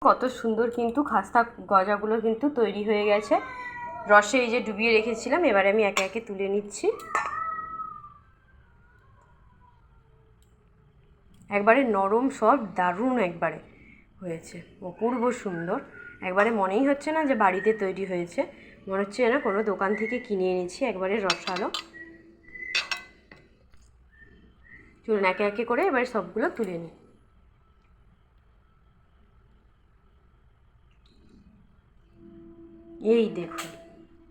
কত সুন্দর কিন্তু খাস্তা গজাগুলো কিন্তু তৈরি হয়ে গেছে। রসে এই যে ডুবিয়ে রেখেছিলাম, এবারে আমি একে একে তুলে নিচ্ছি। একবারে নরম সব, দারুণ একবারে হয়েছে, অপূর্ব সুন্দর। একবারে মনেই হচ্ছে না যে বাড়িতে তৈরি হয়েছে, মনে হচ্ছে না কোনো দোকান থেকে কিনে এনেছি। একবারে রসালো। চলুন একে একে করে এবারে সবগুলো তুলে নিই। এই দেখুন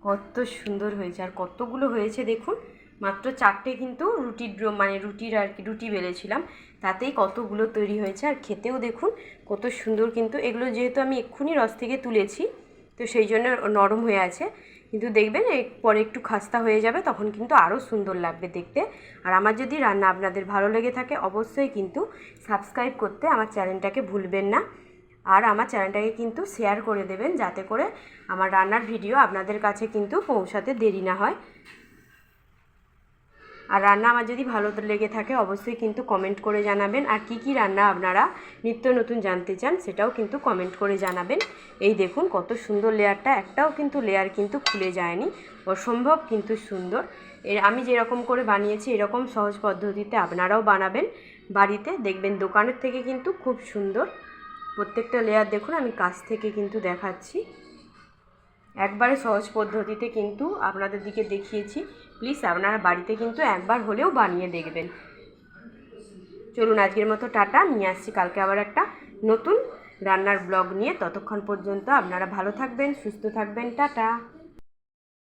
কত সুন্দর হয়েছে, আর কতগুলো হয়েছে দেখুন। মাত্র 4টে কিন্তু রুটির আর কি রুটি বেলেছিলাম, তাতেই কতগুলো তৈরি হয়েছে। আর খেতেও দেখুন কত সুন্দর। কিন্তু এগুলো যেহেতু আমি এক্ষুনি রস থেকে তুলেছি, তো সেই জন্য নরম হয়ে আছে। কিন্তু দেখবেন পরে একটু খাস্তা হয়ে যাবে, তখন কিন্তু আরও সুন্দর লাগবে দেখতে। আর আমার যদি রান্না আপনাদের ভালো লেগে থাকে, অবশ্যই কিন্তু সাবস্ক্রাইব করতে আমার চ্যানেলটাকে ভুলবেন না। আর আমার চ্যানেলটাকে কিন্তু শেয়ার করে দেবেন, যাতে করে আমার রান্নার ভিডিও আপনাদের কাছে কিন্তু পৌঁছাতে দেরি না হয়। আর রান্না আমার যদি ভালো লেগে থাকে, অবশ্যই কিন্তু কমেন্ট করে জানাবেন। আর কি কি রান্না আপনারা নিত্য নতুন জানতে চান, সেটাও কিন্তু কমেন্ট করে জানাবেন। এই দেখুন কত সুন্দর লেয়ারটা, একটাও কিন্তু লেয়ার কিন্তু খুলে যায়নি, অসম্ভব কিন্তু সুন্দর। আমি যেরকম করে বানিয়েছি, এরকম সহজ পদ্ধতিতে আপনারাও বানাবেন বাড়িতে, দেখবেন দোকানের থেকে কিন্তু খুব সুন্দর। প্রত্যেকটা লেয়ার দেখুন, আমি কাছ থেকে কিন্তু দেখাচ্ছি। একবারে সহজ পদ্ধতিতে কিন্তু আপনাদের দিকে দেখিয়েছি। প্লিজ আপনারা বাড়িতে কিন্তু একবার হলেও বানিয়ে দেখবেন। চলুন আজকের মতো টাটা, নিয়ে আসছি কালকে আবার একটা নতুন রান্নার ব্লগ নিয়ে। ততক্ষণ পর্যন্ত আপনারা ভালো থাকবেন, সুস্থ থাকবেন, টাটা।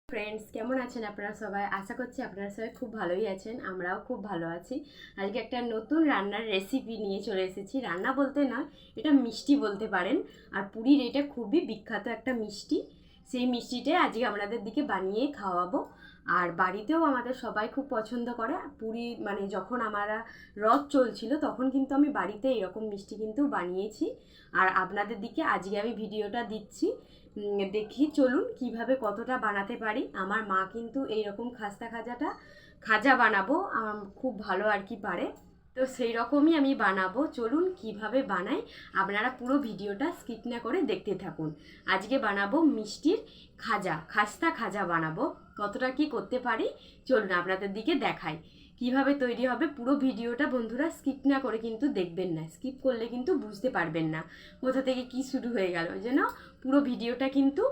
ফ্রেন্ডস, কেমন আছেন আপনারা সবাই? আশা করছি আপনারা সবাই খুব ভালোই আছেন, আমরাও খুব ভালো আছি। আজকে একটা নতুন রান্নার রেসিপি নিয়ে চলে এসেছি। রান্না বলতে নয়, এটা মিষ্টি বলতে পারেন। আর পুরীর এটা খুবই বিখ্যাত একটা মিষ্টি। সেই মিষ্টিটাই আজকে আপনাদের দিকে বানিয়ে খাওয়াবো। আর বাড়িতেও আমাদের সবাই খুব পছন্দ করে। পুরী মানে যখন আমরা রথ চলছিল, তখন কিন্তু আমি বাড়িতে এরকম মিষ্টি কিন্তু বানিয়েছি। আর আপনাদের দিকে আজকে আমি ভিডিওটা দিচ্ছি। দেখি চলুন কিভাবে কতটা বানাতে পারি। আমার মা কিন্তু এইরকম খাজা বানাবো খুব ভালো আর কি পারে, তো সেই রকমই আমি বানাবো। চলুন কিভাবে বানাই, আপনারা পুরো ভিডিওটা স্কিপ না করে দেখতে থাকুন। আজকে বানাবো মিষ্টির খাস্তা খাজা বানাবো। কতটা কি করতে পারি চলুন আপনাদের দিকে দেখাই কিভাবে তৈরি হবে। পুরো ভিডিওটা বন্ধুরা স্কিপ না করে কিন্তু দেখবেন না, স্কিপ করলে কিন্তু বুঝতে পারবেন না কোথা থেকে কি শুরু হয়ে গেল। যেন পুরো ভিডিওটা কিন্তু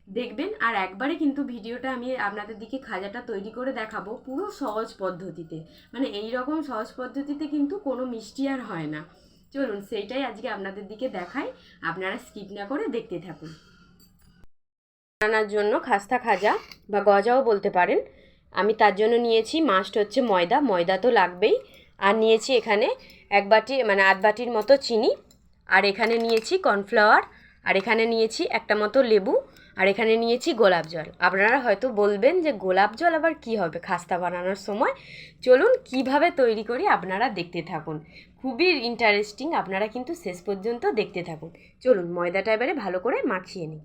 দেখবেন। আর একবারে কিন্তু ভিডিওটা আমি আপনাদের দিকে খাজাটা তৈরি করে দেখাবো পুরো সহজ পদ্ধতিতে। মানে এই রকম সহজ পদ্ধতিতে কিন্তু কোনো মিষ্টি আর হয় না। চলুন সেইটাই আজকে আপনাদের দিকে দেখাই, আপনারা স্কিপ না করে দেখতে থাকুন। বানানোর জন্য খাস্তা খাজা বা গজাও বলতে পারেন, আমি তার জন্য নিয়েছি মাস্ট হচ্ছে ময়দা তো লাগবেই। আর নিয়েছি এখানে এক বাটি মানে আধ বাটির মতো চিনি। আর এখানে নিয়েছি কর্নফ্লাওয়ার। আর এখানে নিয়েছি একটা মতো লেবু। আর এখানে নিয়েছি গোলাপ জল। আপনারা হয়তো বলবেন যে গোলাপ জল আবার কী হবে খাস্তা বানানোর সময়। চলুন কিভাবে তৈরি করি আপনারা দেখতে থাকুন, খুবই ইন্টারেস্টিং। আপনারা কিন্তু শেষ পর্যন্ত দেখতে থাকুন। চলুন ময়দাটা এবারে ভালো করে মাখিয়ে নিই।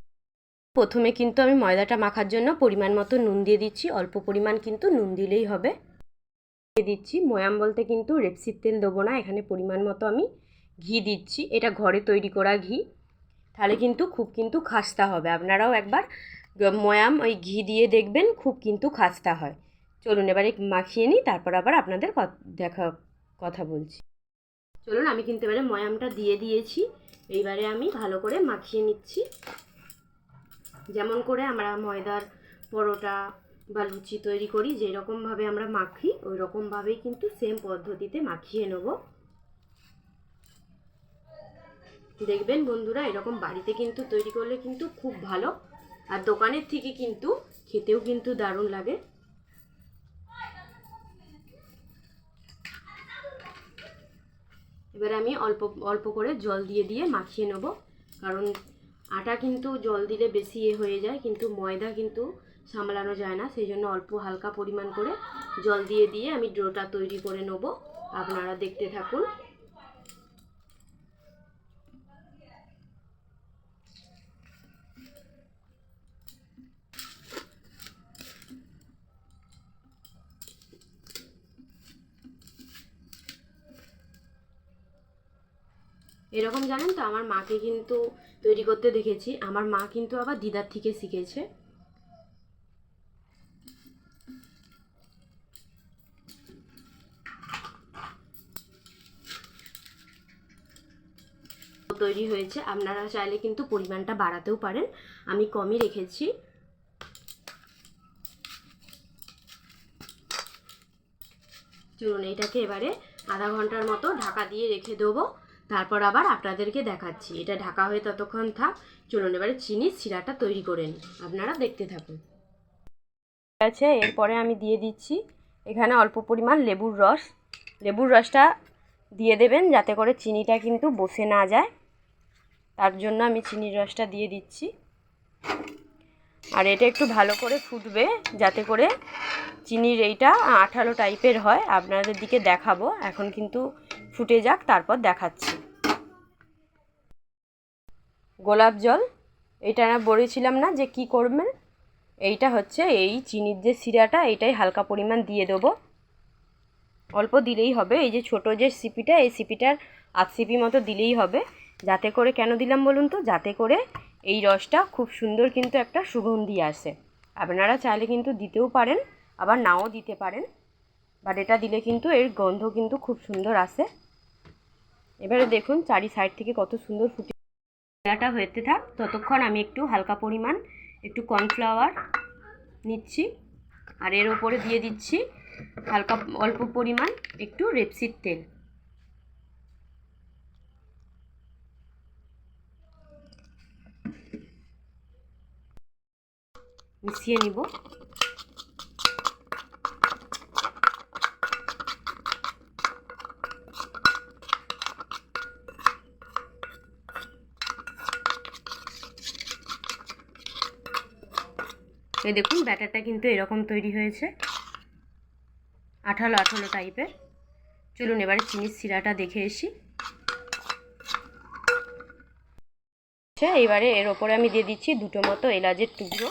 প্রথমে কিন্তু আমি ময়দাটা মাখার জন্য পরিমাণ মতো নুন দিয়ে দিচ্ছি। অল্প পরিমাণ কিন্তু নুন দিলেই হবে। দিয়ে দিচ্ছি ময়াম বলতে কিন্তু রেপসির তেল দেবো না, এখানে পরিমাণ মতো আমি ঘি দিচ্ছি। এটা ঘরে তৈরি করা ঘি, তাহলে কিন্তু খুব কিন্তু খাস্তা হবে। আপনারাও একবার ময়াম ওই ঘি দিয়ে দেখবেন, খুব কিন্তু খাস্তা হয়। চলুন এবারে মাখিয়ে নিই, তারপর আবার আপনাদের কথা বলছি। চলুন আমি কিন্তু এবারে ময়ামটা দিয়ে দিয়েছি। এইবারে আমি ভালো করে মাখিয়ে নিচ্ছি। যেমন করে আমরা ময়দার পরোটা বা লুচি তৈরি করি, যেরকমভাবে আমরা মাখি, ওই রকমভাবেই কিন্তু সেম পদ্ধতিতে মাখিয়ে নেব। দেখবেন বন্ধুরা, এরকম বাড়িতে কিন্তু তৈরি করলে কিন্তু খুব ভালো। আর দোকানের থেকে কিন্তু খেতেও কিন্তু দারুণ লাগে। এবার আমি অল্প অল্প করে জল দিয়ে দিয়ে মাখিয়ে নেব, কারণ আটা কিন্তু জল দিলে বেশি হয়ে যায়, কিন্তু ময়দা কিন্তু সামলানো যায় না। সেই জন্য অল্প হালকা পরিমাণ করে জল দিয়ে দিয়ে আমি ডোটা তৈরি করে নেব। আপনারা দেখতে থাকুন। এরকম জানেন তো, আমার মাকে কিন্তু তৈরি করতে দেখেছি, আমার মা কিন্তু আবার দিদার থেকে শিখেছে। তৈরি হয়েছে, আপনারা চাইলে কিন্তু পরিমাণটা বাড়াতেও পারেন, আমি কমই রেখেছি। চলুন এটাকে এবারে আধা ঘন্টার মতো ঢাকা দিয়ে রেখে দেবো, তারপর আবার আপনাদেরকে দেখাচ্ছি। এটা ঢাকা হয়ে ততক্ষণ থাক। চলুন এবারে চিনির শিরাটা তৈরি করে নিই, আপনারা দেখতে থাকুন। ঠিক আছে, এরপরে আমি দিয়ে দিচ্ছি এখানে অল্প পরিমাণ লেবুর রস। লেবুর রসটা দিয়ে দেবেন যাতে করে চিনিটা কিন্তু বসে না যায়, তার জন্য আমি চিনির রসটা দিয়ে দিচ্ছি। আর এটা একটু ভালো করে ফুটবে যাতে করে চিনির এইটা আঠালো টাইপের হয়। আপনাদের দিকে দেখাবো, এখন কিন্তু ফুটে যাক, তারপর দেখাচ্ছি। গোলাপ জল, এটা বলেছিলাম না যে কি করবেন, এইটা হচ্ছে এই চিনির যে শিরাটা, এইটাই হালকা পরিমাণ দিয়ে দেবো, অল্প দিলেই হবে। এই যে ছোট যে সিপিটা, এই সিপিটার আধ সিপি মতো দিলেই হবে। যাতে করে, কেন দিলাম বলুন তো, যাতে করে এই রসটা খুব সুন্দর কিন্তু একটা সুগন্ধি আসে। আপনারা চাইলে কিন্তু দিতেও পারেন, আবার নাও দিতে পারেন, বাট এটা দিলে কিন্তু এর গন্ধ কিন্তু খুব সুন্দর আসে। এবারে দেখুন চারি সাইড থেকে কত সুন্দর ফুটে শিরাটা হতে থাক, ততক্ষণ আমি একটু হালকা পরিমাণ একটু কর্নফ্লাওয়ার নিচ্ছি, আর এর ওপরে দিয়ে দিচ্ছি হালকা অল্প পরিমাণ একটু রেপসিড তেল। মিশিয়ে নিব। এই দেখুন ব্যাটারটা কিন্তু এরকম তৈরি হয়েছে, আঠালো আঠালো টাইপের। চলুন এবারে চিনির শিরাটা দেখে এসি। এবারে এর ওপরে আমি দিয়ে দিচ্ছি দুটো মতো এলাচের টুকরো,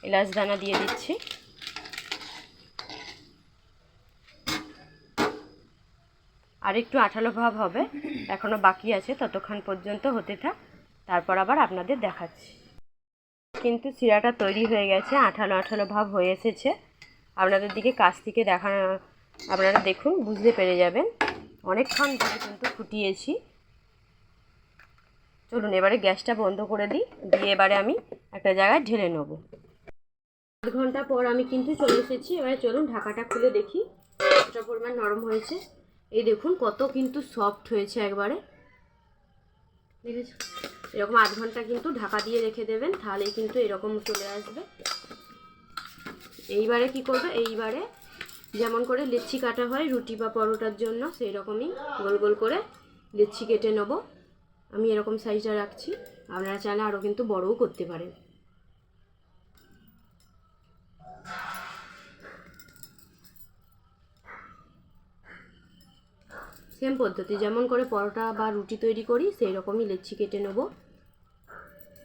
এলাচ দানা দিয়ে দিচ্ছি। আর একটু আঠালো ভাব হবে, এখনও বাকি আছে, ততক্ষণ পর্যন্ত হতে থাক, তারপর আবার আপনাদের দেখাচ্ছি। কিন্তু শিরাটা তৈরি হয়ে গেছে, আঠালো আঠালো ভাব হয়ে এসেছে। আপনাদের দিকে কাছ থেকে দেখানো, আপনারা দেখুন বুঝতে পেরে যাবেন, অনেকক্ষণ ধরে কিন্তু ফুটিয়েছি। চলুন এবারে গ্যাসটা বন্ধ করে দিই, দিয়ে এবারে আমি একটা জায়গায় ঢেলে নেব। আধ ঘন্টা পর আমি কিন্তু চলে এসেছি। এবারে চলুন ঢাকাটা খুলে দেখি কতটা পরিমাণ নরম হয়েছে। এই দেখুন কত কিন্তু সফট হয়েছে একবারে, দেখেছো? এরকম আধ ঘন্টা কিন্তু ঢাকা দিয়ে রেখে দেবেন, তাহলেই কিন্তু এরকম চলে আসবে। এইবারে কি করবে, এইবারে যেমন করে লেচি কাটা হয় রুটি বা পরোটার জন্য, সেই রকমই গোল গোল করে লেচি কেটে নেব। আমি এরকম সাইজটা রাখছি, আপনারা চাইলে আরও কিন্তু বড়ও করতে পারেন। সেম পদ্ধতি, যেমন করে পরোটা বা রুটি তৈরি করি সেই রকমই লেচি কেটে নেব।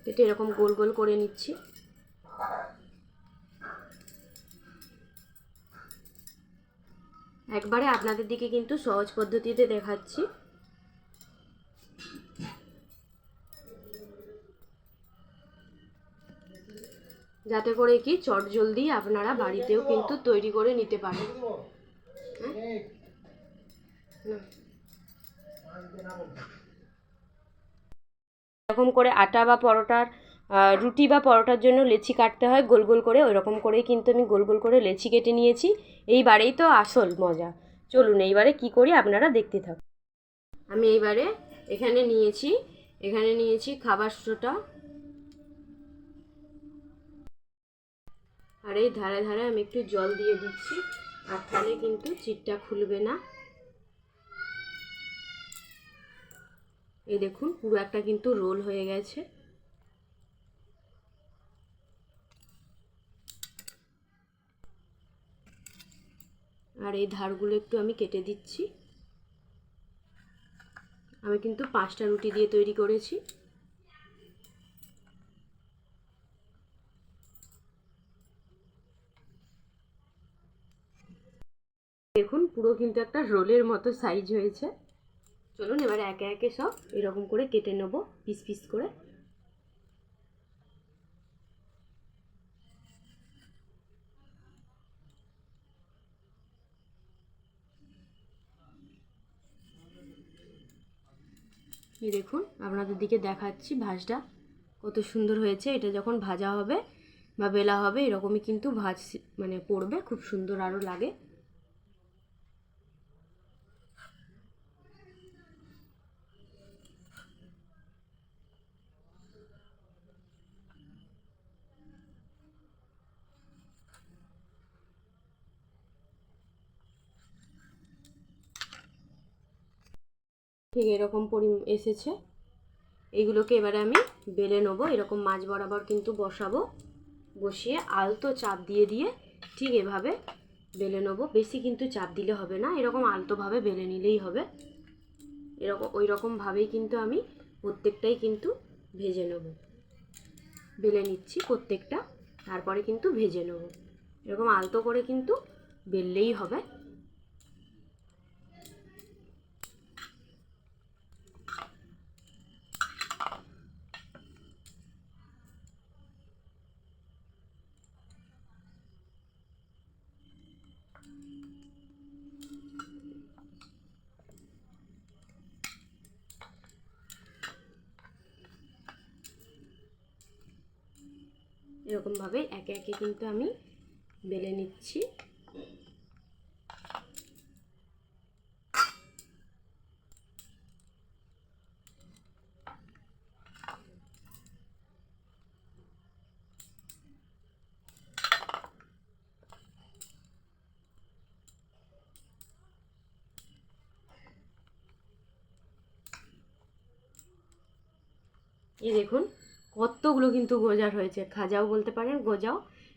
কেটে এরকম গোল গোল করে নিচ্ছি। একবারে আপনাদের দিকে কিন্তু সহজ পদ্ধতিতে দেখাচ্ছি। যাতে করে কি চটজলদি আপনারা বাড়িতেও কিন্তু তৈরি করে নিতে পারেন। এরকম করে আটা বা পরোটার রুটি বা পরোটার জন্য লেচি কাটতে হয় গোল গোল করে, ওই রকম করেই কিন্তু আমি গোল গোল করে লেচি কেটে নিয়েছি। এইবারেই তো আসল মজা। চলুন এইবারে কি করি আপনারা দেখতে থাকুন। আমি এইবারে এখানে নিয়েছি খাবার সোডা, আর এই ধারে ধারে আমি একটু জল দিয়ে দিচ্ছি, আর তাহলে কিন্তু চিটটা খুলবে না। এই দেখুন পুরো একটা কিন্তু রোল হয়ে গেছে। আর এই ধারগুলো একটু আমি কেটে দিচ্ছি। আমি কিন্তু 5টা রুটি দিয়ে তৈরি করেছি। দেখুন পুরো কিন্তু একটা রোলের মতো সাইজ হয়েছে। চলুন এবারে একে একে সব এরকম করে কেটে নেব পিস পিস করে। এই দেখুন আপনাদের দিকে দেখাচ্ছি ভাজটা কত সুন্দর হয়েছে। এটা যখন ভাজা হবে বা বেলা হবে এরকমই কিন্তু ভাজ মানে পড়বে, খুব সুন্দর আরও লাগে। ঠিক এরকম এসেছে। এইগুলোকে এবারে আমি বেলে নেবো, এরকম মাছ বরাবর কিন্তু বসাবো, বসিয়ে আলতো চাপ দিয়ে দিয়ে ঠিক এভাবে বেলে নেবো। বেশি কিন্তু চাপ দিলে হবে না, এরকম আলতোভাবে বেলে নিলেই হবে। এরকম ওই রকমভাবেই কিন্তু আমি প্রত্যেকটাই কিন্তু ভেজে নেব। বেলে নিচ্ছি প্রত্যেকটা, তারপরে কিন্তু ভেজে নেব। এরকম আলতো করে কিন্তু বেললেই হবে। এরকমভাবে একে একে কিন্তু আমি বেলে নিচ্ছি। এই দেখুন কতগুলো কিন্তু গোজার হয়েছে, খাজাও বলতে পারেন গোজাও।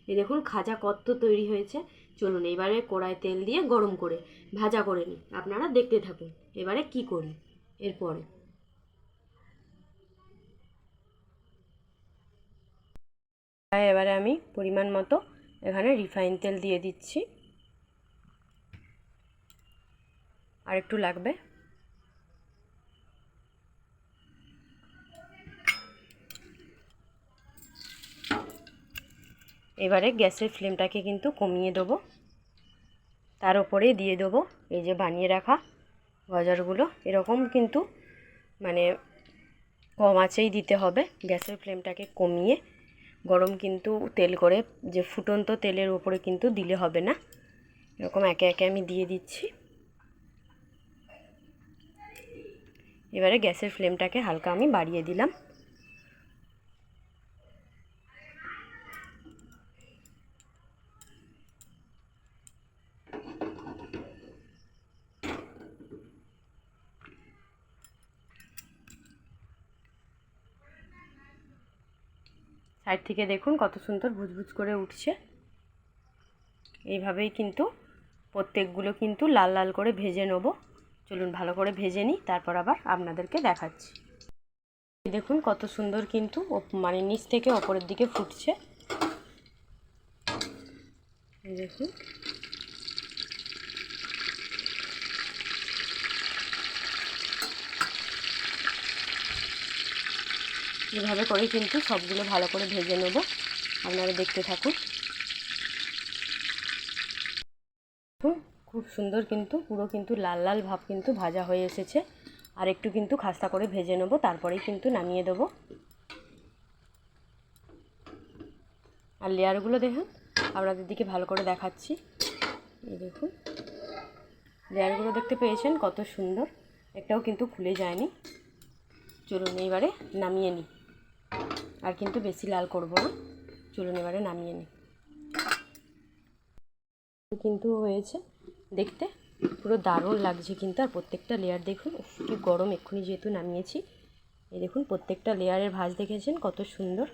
এই দেখুন খাজা কত তৈরি হয়েছে। চলুন এবারে কড়াই তেল দিয়ে গরম করে ভাজা করে নিই, আপনারা দেখতে থাকুন এবারে কি করি এরপরে। এবারে আমি পরিমাণ মতো এখানে রিফাইন তেল দিয়ে দিচ্ছি, আর একটু লাগবে। এবারে গ্যাসের ফ্লেমটাকে কিন্তু কমিয়ে দেবো, তার উপরে দিয়ে দেবো এই যে বানিয়ে রাখা গজারগুলো। এরকম কিন্তু মানে কম আঁচেই দিতে হবে, গ্যাসের ফ্লেমটাকে কমিয়ে। গরম কিন্তু তেল করে যে ফুটন্ত তেলের উপরে কিন্তু দিলে হবে না। এরকম একে একে আমি দিয়ে দিচ্ছি। এবারে গ্যাসের ফ্লেমটাকে হালকা আমি বাড়িয়ে দিলাম। সাইড থেকে দেখুন কত সুন্দর ভুজভুজ করে উঠছে। এইভাবেই কিন্তু প্রত্যেকগুলো কিন্তু লাল লাল করে ভেজে নেব। চলুন ভালো করে ভেজে নিই, তারপর আবার আপনাদেরকে দেখাচ্ছি। দেখুন কত সুন্দর কিন্তু মানে নিচ থেকে ওপরের দিকে ফুটছে। দেখুন এভাবে করে কিন্তু সবগুলো ভালো করে ভেজে নেব, আপনারা দেখতে থাকুন। খুব সুন্দর কিন্তু পুরো কিন্তু লাল লাল ভাব কিন্তু ভাজা হয়ে এসেছে। আর একটু কিন্তু খাস্তা করে ভেজে নেব, তারপরেই কিন্তু নামিয়ে দেবো। আর লেয়ারগুলো দেখুন, আপনাদের দিকে ভালো করে দেখাচ্ছি। এই দেখুন লেয়ারগুলো দেখতে পেয়েছেন কত সুন্দর, একটাও কিন্তু খুলে যায়নি। চলুন এবারে নামিয়ে নিই, আর কিন্তু বেশি লাল করব না। চলুন এবারে নামিয়ে নিই। কিন্তু হয়েছে দেখতে পুরো দারুণ লাগছে কিন্তু। আর প্রত্যেকটা লেয়ার দেখুন কি গরম, এক্ষুনি যেহেতু নামিয়েছি। এই দেখুন প্রত্যেকটা লেয়ারের ভাঁজ দেখেছেন কত সুন্দর।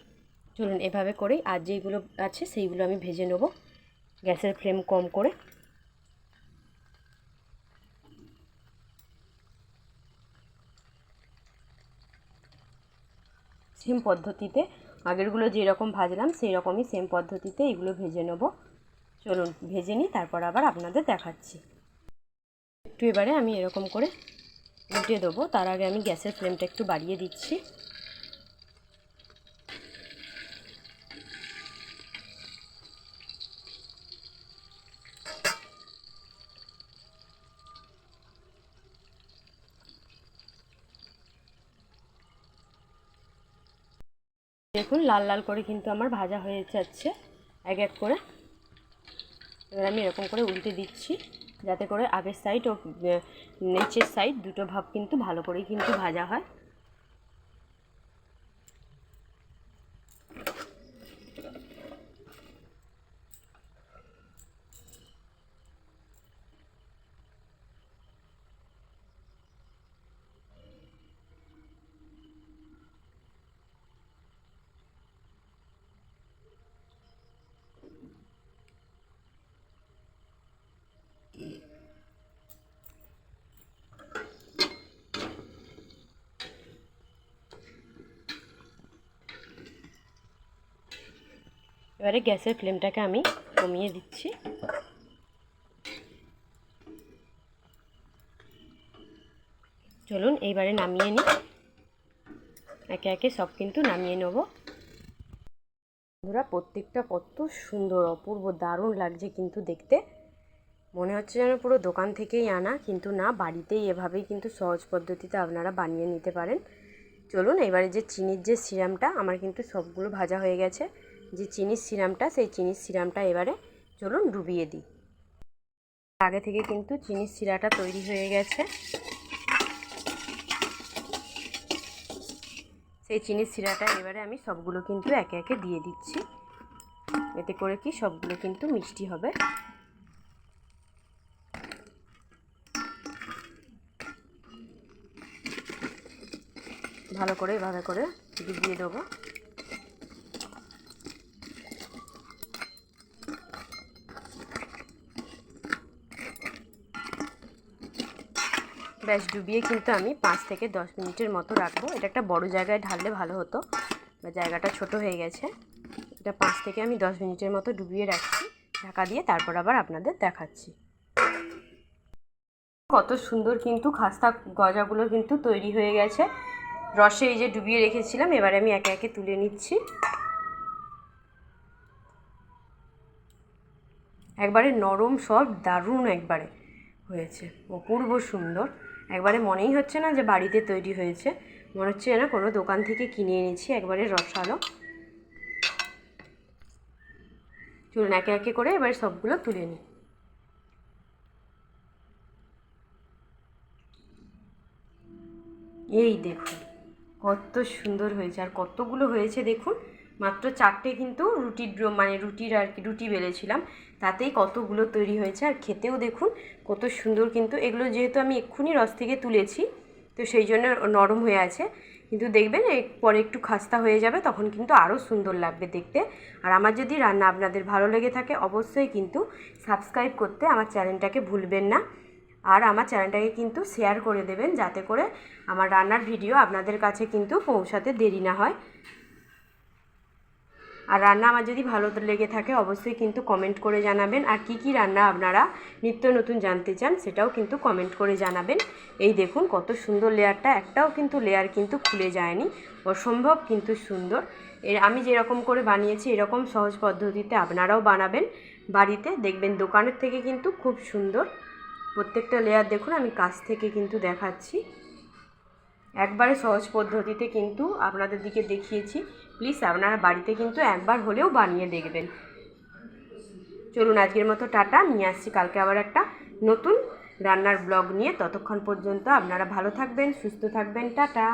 চলুন এভাবে করেই আর যেইগুলো আছে সেইগুলো আমি ভেজে নেব গ্যাসের ফ্লেম কম করে। সেম পদ্ধতিতে আগেরগুলো যেরকম ভাজলাম সেই রকমই সেম পদ্ধতিতে এগুলো ভেজে নেব। চলুন ভেজে নিই, তারপর আবার আপনাদের দেখাচ্ছি। একটু এবারে আমি এরকম করে উল্টে দেবো। তার আগে আমি গ্যাসের ফ্লেমটা একটু বাড়িয়ে দিচ্ছি। দেখুন লাল লাল করে কিন্তু আমার ভাজা হয়ে যাচ্ছে এক এক করে। এবার আমি এরকম করে উল্টে দিচ্ছি যাতে করে আগের সাইড ও নিচের সাইড দুটো ভাব কিন্তু ভালো করেই কিন্তু ভাজা হয়। এবারে গ্যাসের ফ্লেমটাকে আমি কমিয়ে দিচ্ছি। চলুন এইবারে নামিয়ে নিই। একে একে সব কিন্তু নামিয়ে নেব। বন্ধুরা প্রত্যেকটা কত সুন্দর, অপূর্ব, দারুণ লাগছে কিন্তু দেখতে। মনে হচ্ছে যেন পুরো দোকান থেকেই আনা, কিন্তু না, বাড়িতেই এভাবেই কিন্তু সহজ পদ্ধতিতে আপনারা বানিয়ে নিতে পারেন। চলুন এবারে যে চিনির যে সিরামটা, আমার কিন্তু সবগুলো ভাজা হয়ে গেছে, যে চিনির সিরামটা, সেই চিনির সিরামটা এবারে চলুন ডুবিয়ে দিই। আগে থেকে কিন্তু চিনির সিরাটা তৈরি হয়ে গেছে। সেই চিনির সিরাটা এবারে আমি সবগুলো কিন্তু একে একে দিয়ে দিচ্ছি। এতে করে কি সবগুলো কিন্তু মিষ্টি হবে। ভালো করে এভাবে করে ডুবিয়ে দেবো। ব্যাস ডুবিয়ে কিন্তু আমি 5 থেকে 10 মিনিটের মতো রাখবো। এটা একটা বড় জায়গায় ঢাললে ভালো হতো, বা জায়গাটা ছোট হয়ে গেছে। এটা 5 থেকে আমি 10 মিনিটের মতো ডুবিয়ে রাখছি ঢাকা দিয়ে, তারপর আবার আপনাদের দেখাচ্ছি। কত সুন্দর কিন্তু খাস্তা গজাগুলো কিন্তু তৈরি হয়ে গেছে। রসে এই যে ডুবিয়ে রেখেছিলাম, এবারে আমি একে একে তুলে নিচ্ছি। একবারে নরম, সব দারুণ একবারে হয়েছে, অপূর্ব সুন্দর। একবারে মনেই হচ্ছে না যে বাড়িতে তৈরি হয়েছে, মনে হচ্ছে যেন কোনো দোকান থেকে কিনে এনেছি, একবারে রসালো। চলুন একে একে করে এবারে সবগুলো তুলে নিই। এই দেখুন কত সুন্দর হয়েছে, আর কতগুলো হয়েছে দেখুন। মাত্র 4টে কিন্তু রুটির আর কি রুটি বেলেছিলাম, তাতেই কতগুলো তৈরি হয়েছে। আর খেতেও দেখুন কত সুন্দর কিন্তু। এগুলো যেহেতু আমি এক্ষুনি রস থেকে তুলেছি, তো সেই জন্য নরম হয়ে আছে, কিন্তু দেখবেন পরে একটু খাস্তা হয়ে যাবে, তখন কিন্তু আরও সুন্দর লাগবে দেখতে। আর আমার যদি রান্না আপনাদের ভালো লেগে থাকে, অবশ্যই কিন্তু সাবস্ক্রাইব করতে আমার চ্যানেলটাকে ভুলবেন না। আর আমার চ্যানেলটাকে কিন্তু শেয়ার করে দেবেন, যাতে করে আমার রান্নার ভিডিও আপনাদের কাছে কিন্তু পৌঁছাতে দেরি না হয়। আর রান্না আমার যদি ভালো লেগে থাকে, অবশ্যই কিন্তু কমেন্ট করে জানাবেন। আর কি কি রান্না আপনারা নিত্য নতুন জানতে চান, সেটাও কিন্তু কমেন্ট করে জানাবেন। এই দেখুন কত সুন্দর লেয়ারটা, একটাও কিন্তু লেয়ার কিন্তু খুলে যায়নি, অসম্ভব কিন্তু সুন্দর। আমি যেরকম করে বানিয়েছি, এরকম সহজ পদ্ধতিতে আপনারাও বানাবেন বাড়িতে, দেখবেন দোকানের থেকে কিন্তু খুব সুন্দর। প্রত্যেকটা লেয়ার দেখুন, আমি কাছ থেকে কিন্তু দেখাচ্ছি। একবারে সহজ পদ্ধতিতে কিন্তু আপনাদের দিকে দেখিয়েছি। প্লিজ আপনারা বাড়িতে কিন্তু একবার হলেও বানিয়ে দেখবেন। চলুন আজকের মতো টাটা, নিয়ে আসছি কালকে আবার একটা নতুন রান্নার ব্লগ নিয়ে। ততক্ষণ পর্যন্ত আপনারা ভালো থাকবেন, সুস্থ থাকবেন, টাটা।